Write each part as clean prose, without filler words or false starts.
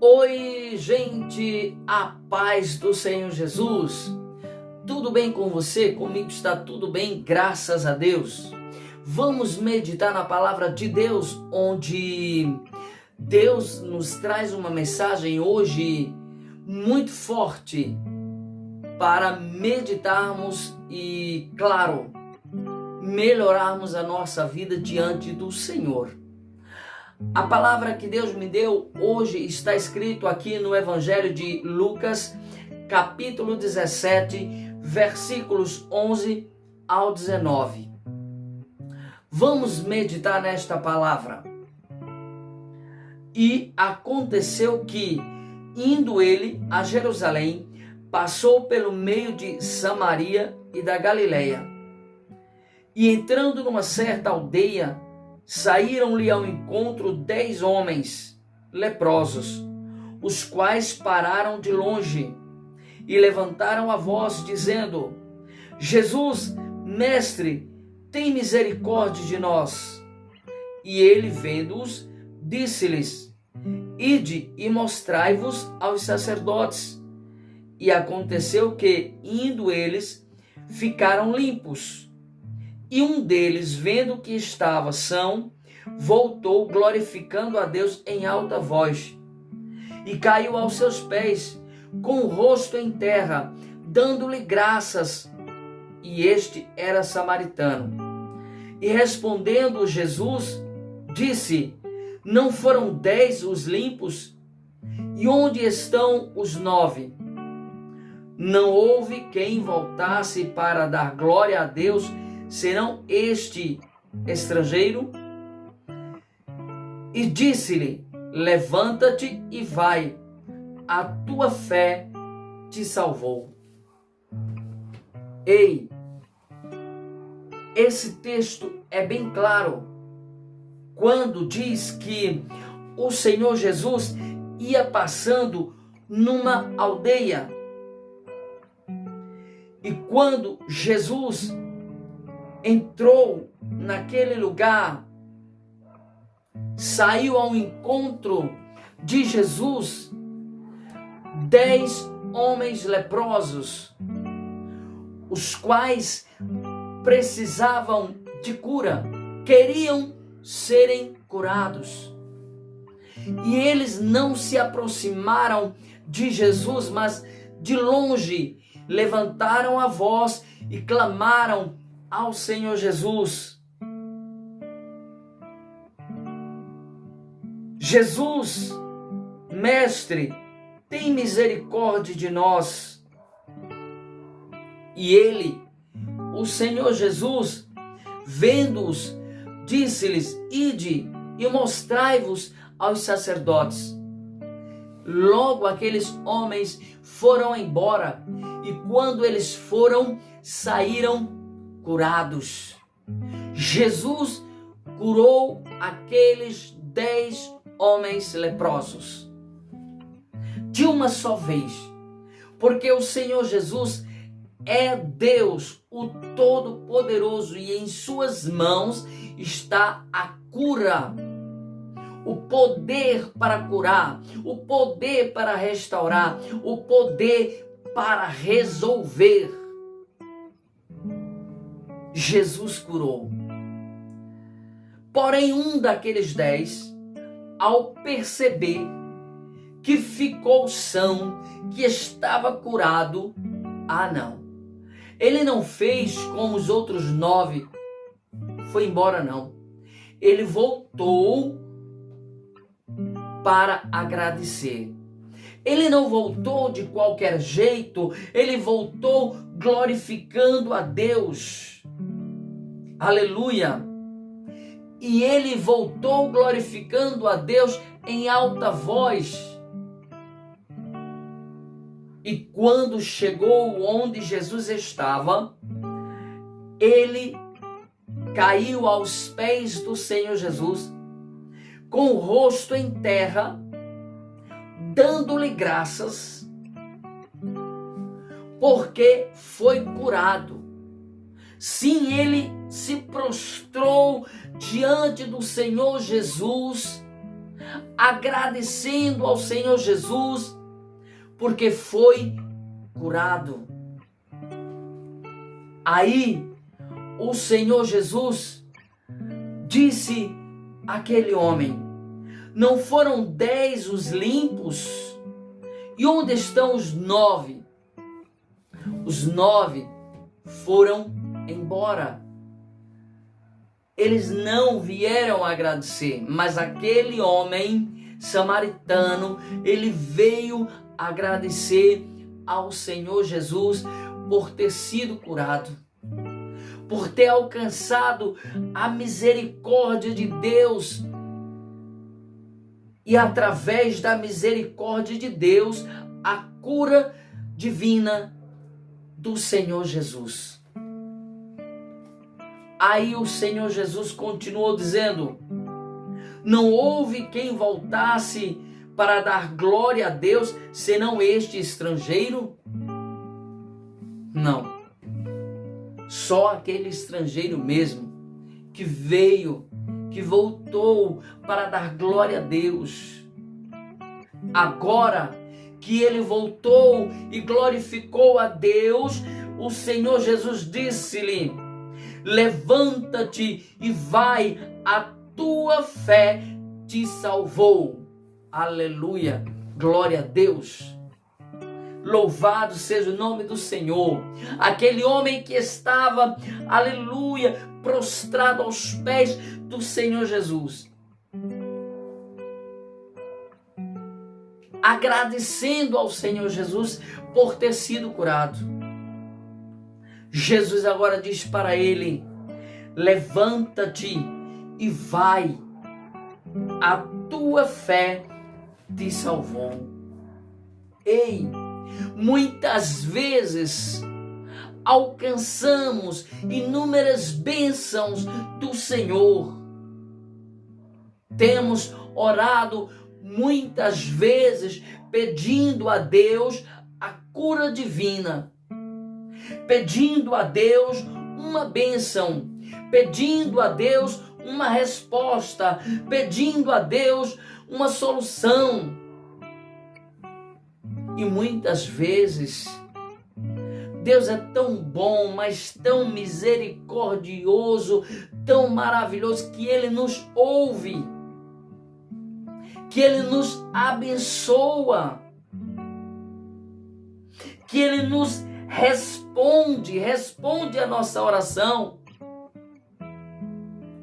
Oi, gente, a paz do Senhor Jesus. Tudo bem com você? Comigo está tudo bem, graças a Deus. Vamos meditar na palavra de Deus, onde Deus nos traz uma mensagem hoje muito forte para meditarmos e, claro, melhorarmos a nossa vida diante do Senhor. A palavra que Deus me deu hoje está escrito aqui no Evangelho de Lucas, capítulo 17, versículos 11 ao 19. Vamos meditar nesta palavra. E aconteceu que, indo ele a Jerusalém, passou pelo meio de Samaria e da Galileia. E entrando numa certa aldeia, saíram-lhe ao encontro 10 homens leprosos, os quais pararam de longe e levantaram a voz, dizendo: Jesus, mestre, tem misericórdia de nós. E ele, vendo-os, disse-lhes: Ide e mostrai-vos aos sacerdotes. E aconteceu que, indo eles, ficaram limpos. E um deles, vendo que estava são, voltou glorificando a Deus em alta voz. E caiu aos seus pés, com o rosto em terra, dando-lhe graças. E este era samaritano. E respondendo Jesus, disse: Não foram 10 os limpos? E onde estão os 9? Não houve quem voltasse para dar glória a Deus, senão este estrangeiro? E disse-lhe: Levanta-te e vai, a tua fé te salvou. Ei, esse texto é bem claro quando diz que o Senhor Jesus ia passando numa aldeia. E quando Jesus entrou naquele lugar, saiu ao encontro de Jesus 10 homens leprosos, os quais precisavam de cura, queriam serem curados. E eles não se aproximaram de Jesus, mas de longe levantaram a voz e clamaram ao Senhor Jesus: Jesus, mestre, tem misericórdia de nós. E ele, o Senhor Jesus, vendo-os, disse-lhes: Ide e mostrai-vos aos sacerdotes. Logo aqueles homens foram embora, e quando eles foram, saíram curados. Jesus curou aqueles 10 homens leprosos de uma só vez, porque o Senhor Jesus é Deus, o Todo-Poderoso, e em suas mãos está a cura, o poder para curar, o poder para restaurar, o poder para resolver. Jesus curou. Porém, um daqueles 10, ao perceber que ficou são, que estava curado, não. Ele não fez como os outros 9, foi embora não. Ele voltou para agradecer. Ele não voltou de qualquer jeito, ele voltou glorificando a Deus. Aleluia! E ele voltou glorificando a Deus em alta voz. E quando chegou onde Jesus estava, ele caiu aos pés do Senhor Jesus, com o rosto em terra, dando-lhe graças, porque foi curado. Sim, ele se prostrou diante do Senhor Jesus agradecendo ao Senhor Jesus, porque foi curado. Aí o Senhor Jesus disse àquele homem: não foram 10 os limpos? E onde estão os 9? Os 9 foram embora. Eles não vieram agradecer, mas aquele homem samaritano, ele veio agradecer ao Senhor Jesus por ter sido curado, por ter alcançado a misericórdia de Deus, e através da misericórdia de Deus, a cura divina do Senhor Jesus. Aí o Senhor Jesus continuou dizendo: não houve quem voltasse para dar glória a Deus, senão este estrangeiro? Não. Só aquele estrangeiro mesmo que veio, que voltou para dar glória a Deus. Agora que ele voltou e glorificou a Deus, o Senhor Jesus disse-lhe: levanta-te e vai, a tua fé te salvou. Aleluia, glória a Deus. Louvado seja o nome do Senhor. Aquele homem que estava, aleluia, prostrado aos pés do Senhor Jesus, agradecendo ao Senhor Jesus por ter sido curado. Jesus agora diz para ele: levanta-te e vai, a tua fé te salvou. Ei, muitas vezes alcançamos inúmeras bênçãos do Senhor. Temos orado muitas vezes pedindo a Deus a cura divina, pedindo a Deus uma bênção, pedindo a Deus uma resposta, pedindo a Deus uma solução. E muitas vezes Deus é tão bom, mas tão misericordioso, tão maravilhoso, que Ele nos ouve, que Ele nos abençoa, que Ele nos responde a nossa oração.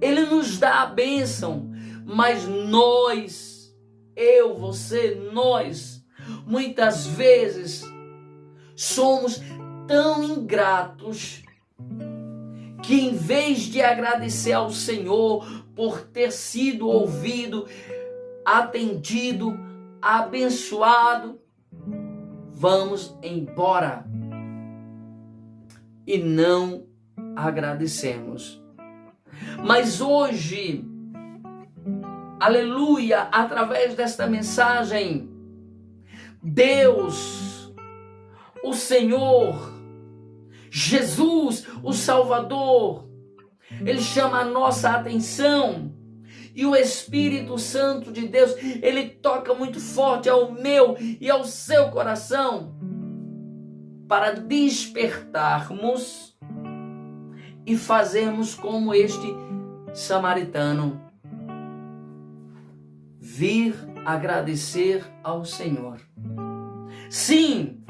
Ele nos dá a bênção, mas nós, eu, você, nós, muitas vezes somos tão ingratos que, em vez de agradecer ao Senhor por ter sido ouvido, atendido, abençoado, vamos embora e não agradecemos. Mas hoje, aleluia, através desta mensagem, Deus, o Senhor, Jesus, o Salvador, Ele chama a nossa atenção, e o Espírito Santo de Deus, Ele toca muito forte ao meu e ao seu coração, para despertarmos e fazermos como este samaritano, vir agradecer ao Senhor. Sim,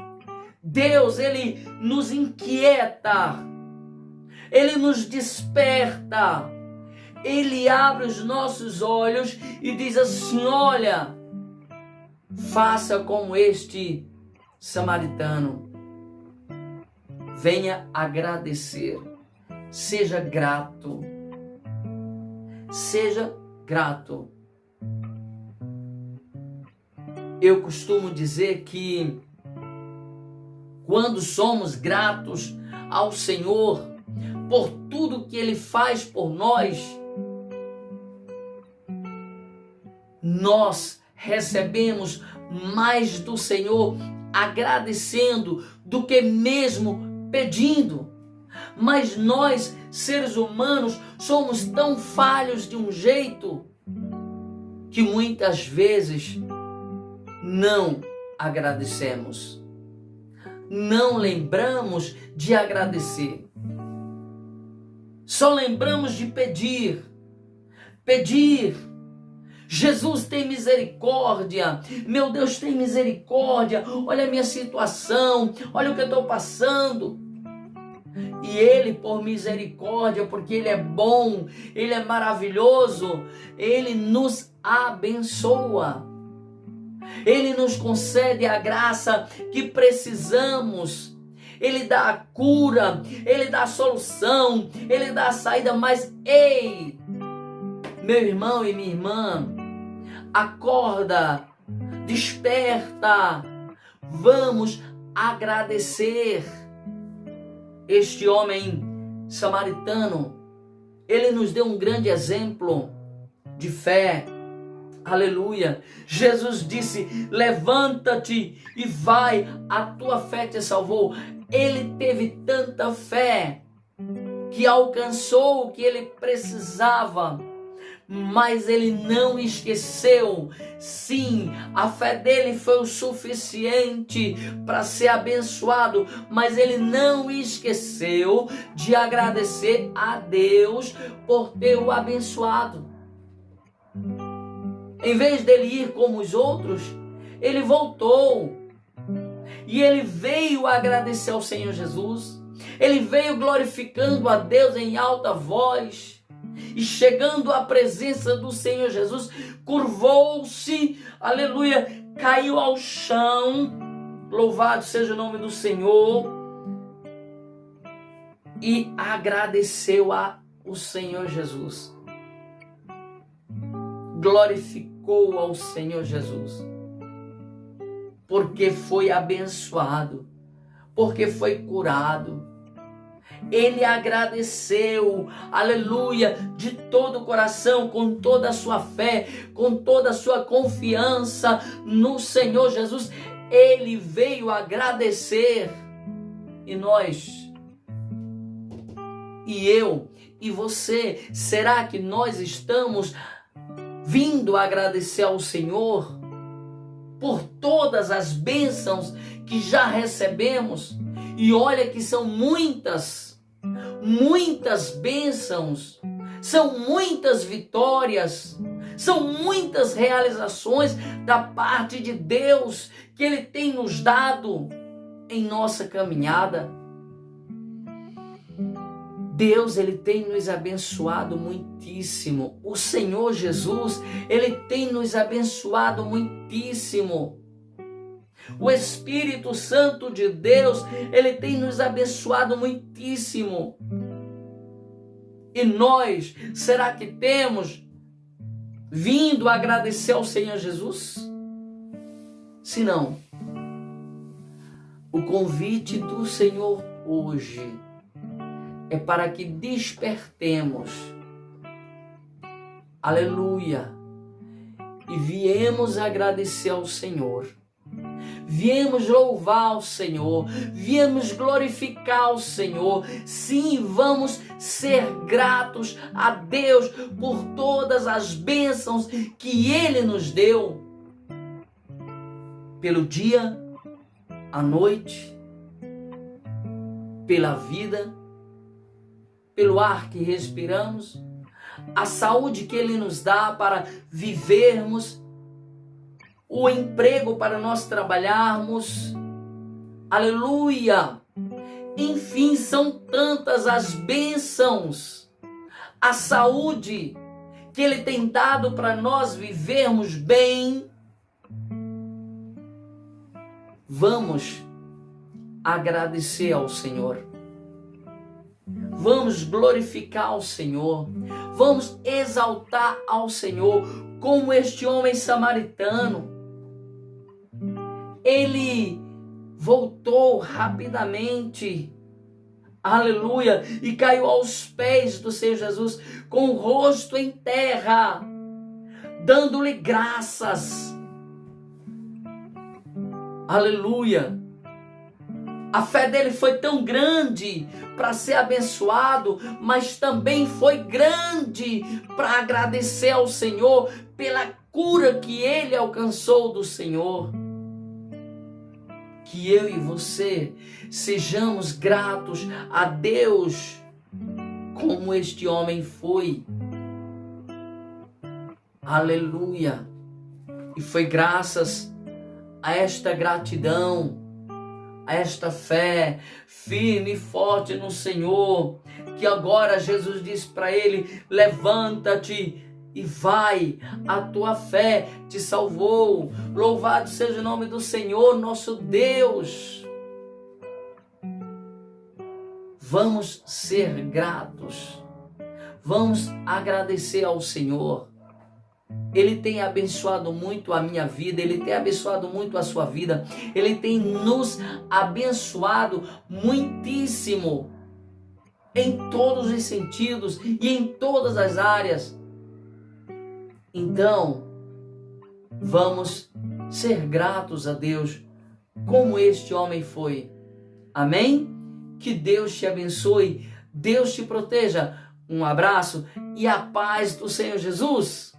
Deus, Ele nos inquieta, Ele nos desperta, Ele abre os nossos olhos e diz assim: olha, faça como este samaritano, venha agradecer, seja grato, seja grato. Eu costumo dizer que quando somos gratos ao Senhor por tudo que Ele faz por nós, nós recebemos mais do Senhor agradecendo do que mesmo pedindo. Mas nós, seres humanos, somos tão falhos de um jeito que muitas vezes não agradecemos. Não lembramos de agradecer. Só lembramos de pedir. Pedir. Jesus, tem misericórdia. Meu Deus, tem misericórdia. Olha a minha situação. Olha o que eu estou passando. E Ele, por misericórdia, porque Ele é bom, Ele é maravilhoso, Ele nos abençoa. Ele nos concede a graça que precisamos. Ele dá a cura, Ele dá a solução, Ele dá a saída. Mas ei, meu irmão e minha irmã, acorda, desperta, vamos agradecer. Este homem samaritano, ele nos deu um grande exemplo de fé. Aleluia. Jesus disse: levanta-te e vai, a tua fé te salvou. Ele teve tanta fé que alcançou o que ele precisava, mas ele não esqueceu. Sim, a fé dele foi o suficiente para ser abençoado, mas ele não esqueceu de agradecer a Deus por ter o abençoado. Em vez dele ir como os outros, ele voltou e ele veio agradecer ao Senhor Jesus. Ele veio glorificando a Deus em alta voz. E chegando à presença do Senhor Jesus, curvou-se, aleluia, caiu ao chão, louvado seja o nome do Senhor, e agradeceu ao Senhor Jesus, glorificou ao Senhor Jesus, porque foi abençoado, porque foi curado. Ele agradeceu, aleluia, de todo o coração, com toda a sua fé, com toda a sua confiança no Senhor Jesus. Ele veio agradecer. E nós, e eu, e você, será que nós estamos vindo agradecer ao Senhor por todas as bênçãos que já recebemos? E olha que são muitas bênçãos, são muitas vitórias, são muitas realizações da parte de Deus que Ele tem nos dado em nossa caminhada. Deus, Ele tem nos abençoado muitíssimo. O Senhor Jesus, Ele tem nos abençoado muitíssimo. O Espírito Santo de Deus, Ele tem nos abençoado muitíssimo. E nós, será que temos vindo agradecer ao Senhor Jesus? Se não, o convite do Senhor hoje é para que despertemos, aleluia, e viemos agradecer ao Senhor. Viemos louvar ao Senhor, viemos glorificar ao Senhor. Sim, vamos ser gratos a Deus por todas as bênçãos que Ele nos deu. Pelo dia, a noite, pela vida, pelo ar que respiramos, a saúde que Ele nos dá para vivermos, o emprego para nós trabalharmos, aleluia. Enfim, são tantas as bênçãos, a saúde que Ele tem dado para nós vivermos bem. Vamos agradecer ao Senhor, vamos glorificar ao Senhor, vamos exaltar ao Senhor, como este homem samaritano. Ele voltou rapidamente, aleluia, e caiu aos pés do Senhor Jesus, com o rosto em terra, dando-lhe graças, aleluia. A fé dele foi tão grande para ser abençoado, mas também foi grande para agradecer ao Senhor pela cura que ele alcançou do Senhor. Que eu e você sejamos gratos a Deus como este homem foi. Aleluia! E foi graças a esta gratidão, a esta fé firme e forte no Senhor, que agora Jesus diz para ele: levanta-te e vai, a tua fé te salvou. Louvado seja o nome do Senhor, nosso Deus. Vamos ser gratos, vamos agradecer ao Senhor. Ele tem abençoado muito a minha vida, Ele tem abençoado muito a sua vida, Ele tem nos abençoado muitíssimo, em todos os sentidos e em todas as áreas. Então, vamos ser gratos a Deus, como este homem foi. Amém? Que Deus te abençoe, Deus te proteja. Um abraço e a paz do Senhor Jesus.